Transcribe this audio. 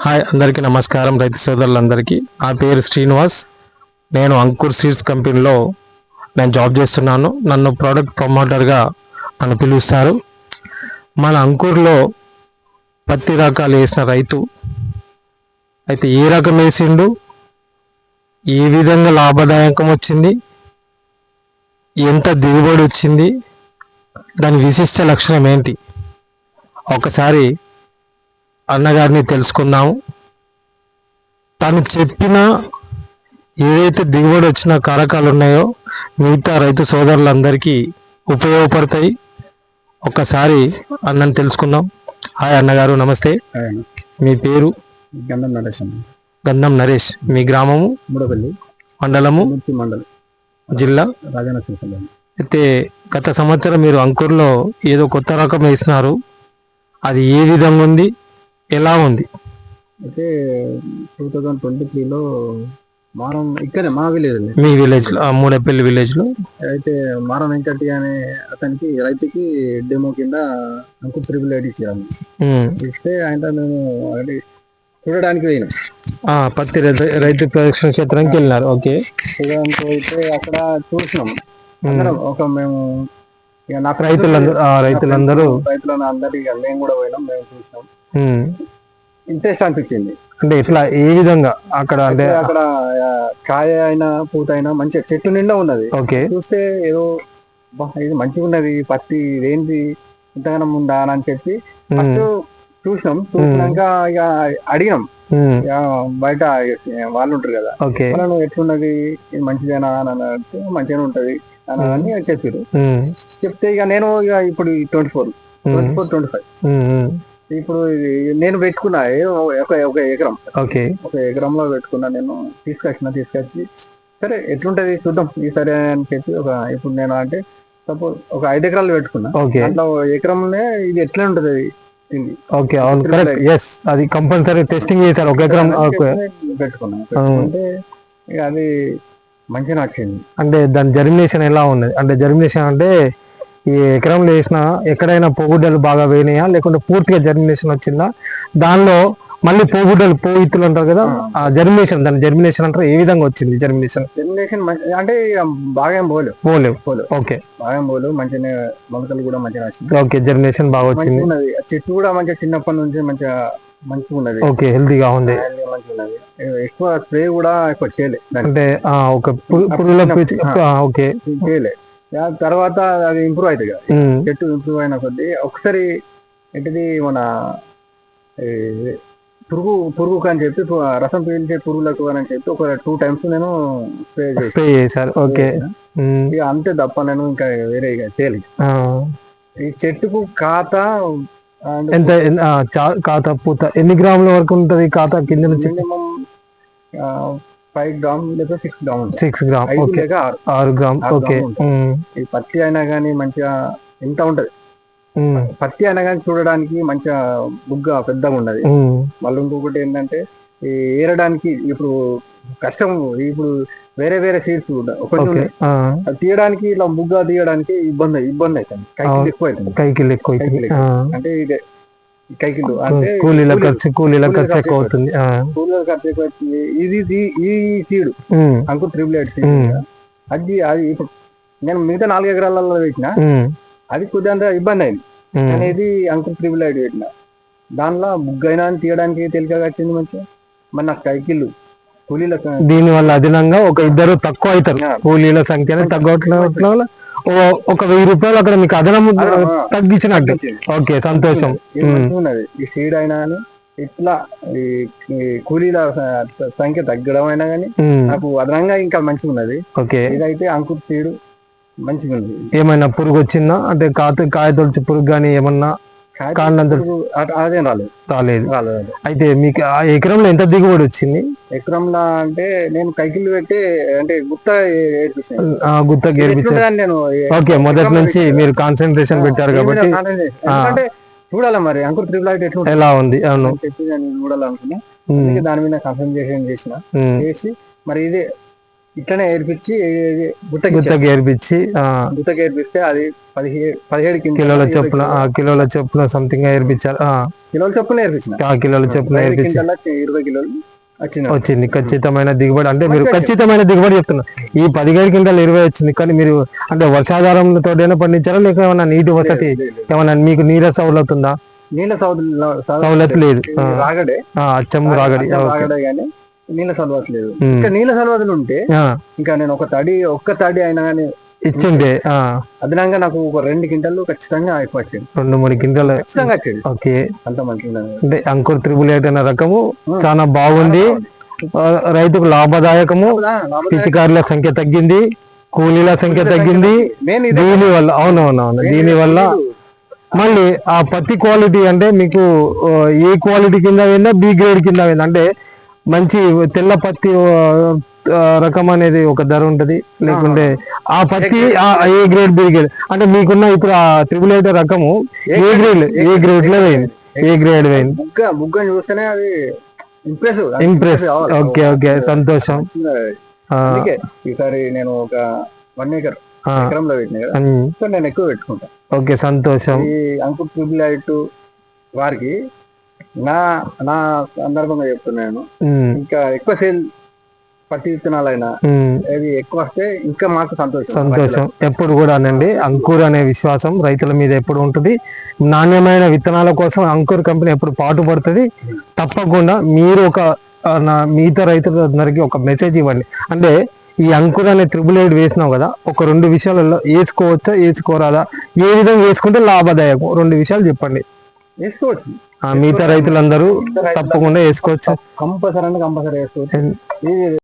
Hi అందరికీ నమస్కారం. రైతు సోదరులందరికీ నా పేరు శ్రీనివాస్. నేను అంకుర్ సీడ్స్ కంపెనీలో జాబ్ చేస్తున్నాను. నన్ను ప్రోడక్ట్ ప్రమోటర్గా నన్ను పిలుస్తారు. మన అంకుర్లో పత్తి రకాలు వేసిన రైతు అయితే ఏ రకం వేసిండు, ఏ విధంగా లాభదాయకం వచ్చింది, ఎంత దిగుబడి వచ్చింది, దాని విశిష్ట లక్షణం ఏంటి, ఒకసారి అన్నగారిని తెలుసుకుందాము. తను చెప్పిన ఏదైతే దిగుబడి వచ్చిన కారకాలు ఉన్నాయో మిగతా రైతు సోదరులందరికీ ఉపయోగపడతాయి. ఒక్కసారి అన్నని తెలుసుకుందాం. హాయ్ అన్నగారు, నమస్తే. మీ పేరు? గంధం నరేష్. గంధం నరేష్. మీ గ్రామము? మూడపల్లి మండలము? మండలం, జిల్లా రాజన్న సిరిసిల్ల. అయితే గత సంవత్సరం మీరు అంకుర్లో ఏదో కొత్త రకం వేసినారు. అది ఏ విధంగా ఉంది, ఎలా ఉంది? అయితే 2023లో మారం ఇక్కడే మా విలేజ్, మీ విలేజ్లో, మూడపల్లి విలేజ్లో అయితే మారం వెంకటి అనే అతనికి రైతుకి డెమో కింద అంకుర్ 888 ఇచ్చాము. ఇస్తే ఆయన మేము అది చూడడానికి పోయినాం. పత్తి రైతు ప్రదక్షిణ క్షేత్రానికి వెళ్ళినారు. ఓకే. చూడడానికి అయితే అక్కడ చూసినాం అందరం. ఒక మేము నాకు రైతులందరూ అందరి మేము కూడా పోయినాం, మేము చూసినాం. ఇంట్రెస్ట్ అనిపించింది. అంటే ఇట్లా ఏ విధంగా అక్కడ అంటే అక్కడ కాయ అయినా పూత అయినా మంచిగా చెట్టు నిండా ఉన్నది. ఓకే. చూస్తే ఏదో ఇది మంచిగా ఉన్నది, పత్తి ఇదేంటి ఇంతగానం ఉందా అని చెప్పి ఫస్ట్ చూసినాం. చూసినాక ఇక అడిగినాం, బయట వాళ్ళు ఉంటారు కదా, వాళ్ళను ఎట్లున్నది, ఇది మంచిదేనా అని అంటే మంచిగానే ఉంటది అని చెప్పారు. చెప్తే ఇక నేను ఇక ఇప్పుడు 24, 25 ఇప్పుడు నేను పెట్టుకున్నా ఒక ఎకరం. ఒక ఎకరంలో పెట్టుకున్నా. నేను తీసుకొచ్చి సరే ఎట్లుంటది చూద్దాం ఈసారి అని చెప్పి ఇప్పుడు నేను అంటే సపోజ్ ఒక 5 ఎకరాలు పెట్టుకున్నా. దాంట్లో ఎకరంలో ఇది ఎట్లా ఉంటది అది కంపల్సరీ టెస్టింగ్ చేశారు. ఒక ఎకరం పెట్టుకున్నా. అంటే ఇక అది మంచిగా వచ్చింది. అంటే దాని జర్మినేషన్ ఎలా ఉన్నది? అంటే జర్మినేషన్ అంటే ఈ ఎకరంలో వేసిన ఎక్కడైనా పోగుడ్డలు బాగా వేయినాయా, లేకుంటే పూర్తిగా జర్మినేషన్ వచ్చిందా? దానిలో మళ్ళీ పోగుడ్డలు పోయిత్తులు అంటారు కదా, ఆ జర్మినేషన్, దాని జర్మినేషన్ అంటారు, ఏ విధంగా వచ్చింది జర్మినేషన్? అంటే బాగా ఏం పోలేవు. ఓకే. బాగా ఏం పోలేవు, మంచిగా మొలకలు కూడా మంచిగా వచ్చింది. ఓకే, జర్మినేషన్ బాగా వచ్చింది. చెట్టు కూడా మంచిగా చిన్నప్పటి నుంచి మంచిగా ఉన్నది. ఓకే, హెల్తీగా ఉంది. మంచిగా ఉన్నది. ఎక్కువ స్ప్రే కూడా ఎక్కువ చేయలే. అంటే ఒక పురుగుల ఓకే చేయలే. తర్వాత అది ఇంప్రూవ్ అవుతుంది కదా, చెట్టు ఇంప్రూవ్ అయిన కొద్దీ ఒకసారి ఏంటిది మన పురుగు అని చెప్పి రసం పీల్చే పురుగులకు అని చెప్పి ఒక 2 times నేను స్ప్రే చేశాను. ఓకే. ఇక అంతే తప్ప నేను ఇంకా వేరే ఇక చేయలేదు. ఈ చెట్టుకు కాత ఎంత, కాత పూత ఎన్ని గ్రాముల వరకు ఉంటది? కాత కింద నుంచి మినిమం 5 grams లేదా 6 grams. 6 grams, 6 grams. ఓకే. ఈ పత్తి అయినా కానీ మంచిగా ఎంత ఉంటది. పత్తి అయినా కానీ చూడడానికి మంచిగా బుగ్గ పెద్దగా ఉన్నది. మళ్ళీ ఇంకొకటి ఏంటంటే ఈ ఏరడానికి ఇప్పుడు కష్టం. ఇప్పుడు వేరే వేరే సీడ్స్ కొంచెం తీయడానికి, ఇట్లా బుగ్గ తీయడానికి ఇబ్బంది అవుతుంది. కైకిలు ఎక్కువ అంటే ఇదే కైకిలు అంటే కూలీల ఖర్చు ఎక్కువ అవుతుంది. ఇది ఈ సీడు అంకుర్ 888 సీడ్ అది ఇప్పుడు నేను మిగతా 4 ఎకరాలలో పెట్టిన అది కొద్దిగా ఇబ్బంది అయింది. అనేది అంకుర్ 888 పెట్టిన దానిలో బుగ్గైనా తీయడానికి తేలికగా వచ్చింది మంచిగా. మరి నాకు కైకిళ్ళు కూలీల దీని వల్ల అదనంగా ఒక 2 తక్కువ అవుతారు. కూలీల సంఖ్య తగ్గట్ల ఒక 1000 రూపాయలు అక్కడ మీకు అదనం తగ్గించినట్టు. ఓకే, సంతోషం. ఈ సీడ్ అయినా ఇట్లా ఈ కూలీల సంఖ్య తగ్గడం అయినా కానీ నాకు అదనంగా ఇంకా మంచిగా ఉన్నది. ఓకే. ఇదైతే అంకుర్ సీడ్ మంచిగా ఉంది. ఏమైనా పురుగు వచ్చిందా? అంటే కాయ తొలిచి పురుగు కానీ ఏమన్నా అదేం రాలేదు. అయితే మీకు ఆ ఎకరంలో ఎంత దిగుబడి వచ్చింది? ఎకరంలో అంటే నేను కైకిళ్ళు పెట్టి అంటే గుత్త గేర్పించాను నేను. ఓకే, మొదటి నుంచి మీరు కాన్సన్ట్రేషన్ పెట్టారు కాబట్టి అంటే చూడాలి మరి అంకుర్ 888 ఎలా ఉంది చెప్పి నేను చూడాలనుకున్నా. దాని మీద కాన్సన్ట్రేషన్ చేసి మరి ఇదే ఇట్లనే ఏర్పించి గుత్తకి ఏర్పించి గుత్తకి ఏర్పిస్తే అది 17 కిలోల చొప్పున కిలోల చొప్పున సంథింగ్ ఏర్పించారు. కిలోల చొప్పున ఏర్పించిన కిలోల చొప్పున ఏర్పించి 20 కిలోలు వచ్చింది ఖచ్చితమైన దిగుబడి. అంటే మీరు ఖచ్చితమైన దిగుబడి చెప్తున్నారు. ఈ 17 క్వింటాలు 20 వచ్చింది. కానీ మీరు అంటే వర్షాధారంతో పండించారా లేక ఏమన్నా నీటి వసతి ఏమన్నా మీకు నీళ్ళ సౌలత్ ఉందా? నీళ్ళ సౌలత్ లేదు. రాగడే అచ్చం రాగడి కానీ నీళ్ళ సౌలత్ లేదు. ఇంకా నీళ్ళ సౌలతులు ఉంటే ఇంకా నేను ఒక్క తడి అయినా కానీ ఇచ్చిండే అదనంగా నాకు ఒక 2 క్వింటాలు ఖచ్చితంగా ఎక్కువ వచ్చింది. 2-3 క్వింటాలు ఖచ్చితంగా వచ్చేది. ఓకే, అంత మంచిగా అంటే అంకుర్ 888 అనే రకము చాలా బాగుంది. రైతుకు లాభదాయకము. పిచికారుల సంఖ్య తగ్గింది, కూలీల సంఖ్య తగ్గింది దీని వల్ల. అవునవునవును, దీని వల్ల మళ్ళీ ఆ పత్తి క్వాలిటీ అంటే మీకు ఏ క్వాలిటీ కింద పోయిందా, బి గ్రేడ్ కింద పోయిందా? అంటే మంచి తెల్ల పత్తి రకం అనేది ఒక ధర ఉంటది, లేకుంటే ఆ పత్తి ఏ గ్రేడ్ బి గ్రేడ్ అంటే మీకున్న ఇప్పుడు ఆ 888 రకము ఏ గ్రేడ్ లో పోయింది, ఏ గ్రేడ్ పోయింది? ముగ్గ చూస్తేనే అది ఇంప్రెస్. ఓకే ఓకే, సంతోషం. ఈసారి నేను ఒక 1 ఎకరంలో పెట్టినా కదా, సో నేను ఎక్కువ పెట్టుకుంటా. ఓకే, సంతోషం. ఈ అంకుర్ 888 వారికి నా సందర్భంగా చెప్తున్నాను, ఇంకా ఎక్కువ సేల్ పత్తి విత్తనాలైనా అది ఎక్కువ వస్తే ఇంకా మాకు సంతోషం. ఎప్పుడు కూడా అనండి, అంకుర్ అనే విశ్వాసం రైతుల మీద ఎప్పుడు ఉంటుంది. నాణ్యమైన విత్తనాల కోసం అంకుర్ కంపెనీ ఎప్పుడు పాటుపడుతుంది. తప్పకుండా మీరు మిగతా రైతులందరికీ ఒక మెసేజ్ ఇవ్వండి. అంటే ఈ అంకుర్ అనే 888 వేసినావు కదా, ఒక 2 విషయాలలో వేసుకోవచ్చా, వేసుకోరాదా, ఏ విధంగా వేసుకుంటే లాభదాయకం, 2 విషయాలు చెప్పండి. వేసుకోవచ్చు, మిగతా రైతులందరూ తప్పకుండా వేసుకోవచ్చు. కంపల్సరీ వేసుకోవచ్చు.